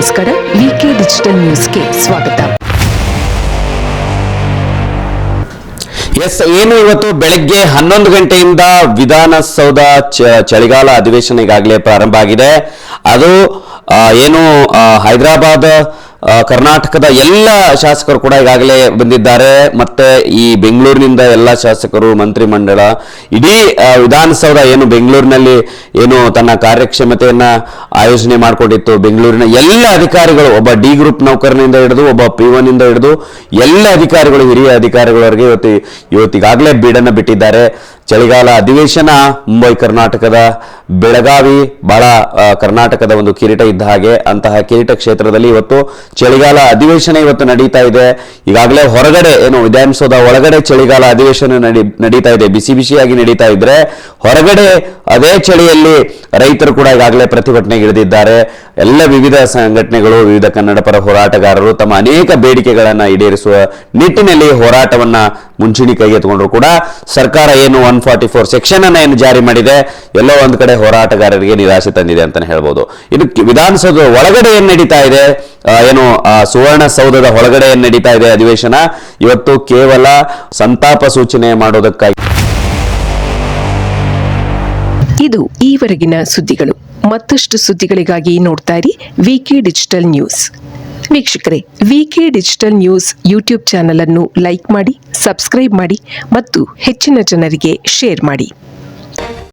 ನಮಸ್ಕಾರ, ವಿಕೆ ಡಿಜಿಟಲ್ ನ್ಯೂಸ್ಗೆ ಸ್ವಾಗತ. ಏನು ಇವತ್ತು ಬೆಳಗ್ಗೆ 11 ಗಂಟೆಯಿಂದ ವಿಧಾನಸೌಧ ಚಳಿಗಾಲ ಅಧಿವೇಶನ ಈಗಾಗಲೇ ಪ್ರಾರಂಭ ಆಗಿದೆ. ಅದು ಏನು ಹೈದರಾಬಾದ್ ಕರ್ನಾಟಕದ ಎಲ್ಲ ಶಾಸಕರು ಕೂಡ ಈಗಾಗಲೇ ಬಂದಿದ್ದಾರೆ. ಮತ್ತೆ ಈ ಬೆಂಗಳೂರಿನಿಂದ ಎಲ್ಲ ಶಾಸಕರು, ಮಂತ್ರಿಮಂಡಲ, ಇಡೀ ವಿಧಾನಸೌಧ ಏನು ಬೆಂಗಳೂರಿನಲ್ಲಿ ಏನು ತನ್ನ ಕಾರ್ಯಕ್ಷಮತೆಯನ್ನ ಆಯೋಜನೆ ಮಾಡಿಕೊಂಡಿತ್ತು, ಬೆಂಗಳೂರಿನ ಎಲ್ಲ ಅಧಿಕಾರಿಗಳು, ಒಬ್ಬ ಡಿ ಗ್ರೂಪ್ ನೌಕರನಿಂದ ಹಿಡಿದು ಒಬ್ಬ P1 ಇಂದ ಹಿಡಿದು ಎಲ್ಲ ಅಧಿಕಾರಿಗಳು, ಹಿರಿಯ ಅಧಿಕಾರಿಗಳವರೆಗೆ ಇವತ್ತಿಗಾಗಲೇ ಬೀಡನ್ನು ಬಿಟ್ಟಿದ್ದಾರೆ. ಚಳಿಗಾಲ ಅಧಿವೇಶನ ಮುಂಬೈ ಕರ್ನಾಟಕದ ಬೆಳಗಾವಿ ಬಹಳ ಕರ್ನಾಟಕದ ಒಂದು ಕಿರೀಟ ಇದ್ದ ಹಾಗೆ, ಅಂತಹ ಕಿರೀಟ ಕ್ಷೇತ್ರದಲ್ಲಿ ಇವತ್ತು ಚಳಿಗಾಲ ಅಧಿವೇಶನ ಇವತ್ತು ನಡೀತಾ ಇದೆ. ಈಗಾಗಲೇ ಹೊರಗಡೆ ಏನು ವಿಧಾನಸೌಧ ಒಳಗಡೆ ಚಳಿಗಾಲ ಅಧಿವೇಶನ ನಡೀತಾ ಇದೆ, ಬಿಸಿ ಬಿಸಿಯಾಗಿ ನಡೀತಾ ಇದ್ರೆ ಹೊರಗಡೆ ಅದೇ ಚಳಿಯಲ್ಲಿ ರೈತರು ಕೂಡ ಈಗಾಗಲೇ ಪ್ರತಿಭಟನೆಗೆ ಇಳಿದಿದ್ದಾರೆ. ಎಲ್ಲ ವಿವಿಧ ಸಂಘಟನೆಗಳು, ವಿವಿಧ ಕನ್ನಡ ಪರ ಹೋರಾಟಗಾರರು ತಮ್ಮ ಅನೇಕ ಬೇಡಿಕೆಗಳನ್ನ ಈಡೇರಿಸುವ ನಿಟ್ಟಿನಲ್ಲಿ ಹೋರಾಟವನ್ನ ಮುಂಚೂಣಿ ಕೈಗೆತ್ತಿಕೊಂಡ್ರು ಕೂಡ ಸರ್ಕಾರ ಏನು 144 ಸೆಕ್ಷನ್ ಅನ್ನ ಏನು ಜಾರಿ ಮಾಡಿದೆ, ಎಲ್ಲೋ ಒಂದ್ ಕಡೆ ಹೋರಾಟಗಾರರಿಗೆ ನಿರಾಶೆ ತಂದಿದೆ ಅಂತಾನೆ ಹೇಳ್ಬೋದು. ಇನ್ನು ವಿಧಾನಸೌಧದ ಒಳಗಡೆ ಏನ್ ನಡೀತಾ ಇದೆ, ಏನು ಸುವರ್ಣಸೌಧದ ಒಳಗಡೆ ಏನ್ ನಡೀತಾ ಇದೆ ಅಧಿವೇಶನ, ಇವತ್ತು ಕೇವಲ ಸಂತಾಪ ಸೂಚನೆ ಮಾಡೋದಕ್ಕಾಗಿ. ಇದು ಈವರೆಗಿನ ಸುದ್ದಿಗಳು. ಮತ್ತಷ್ಟು ಸುದ್ದಿಗಳಿಗಾಗಿ ನೋಡ್ತಾ ಇರಿ ವಿಕೆ ಡಿಜಿಟಲ್ ನ್ಯೂಸ್. ವೀಕ್ಷಕರೇ, ವಿಕೆ ಡಿಜಿಟಲ್ ನ್ಯೂಸ್ ಯೂಟ್ಯೂಬ್ ಚಾನೆಲ್ ಅನ್ನು ಲೈಕ್ ಮಾಡಿ, ಸಬ್ಸ್ಕ್ರೈಬ್ ಮಾಡಿ ಮತ್ತು ಹೆಚ್ಚಿನ ಜನರಿಗೆ ಶೇರ್ ಮಾಡಿ.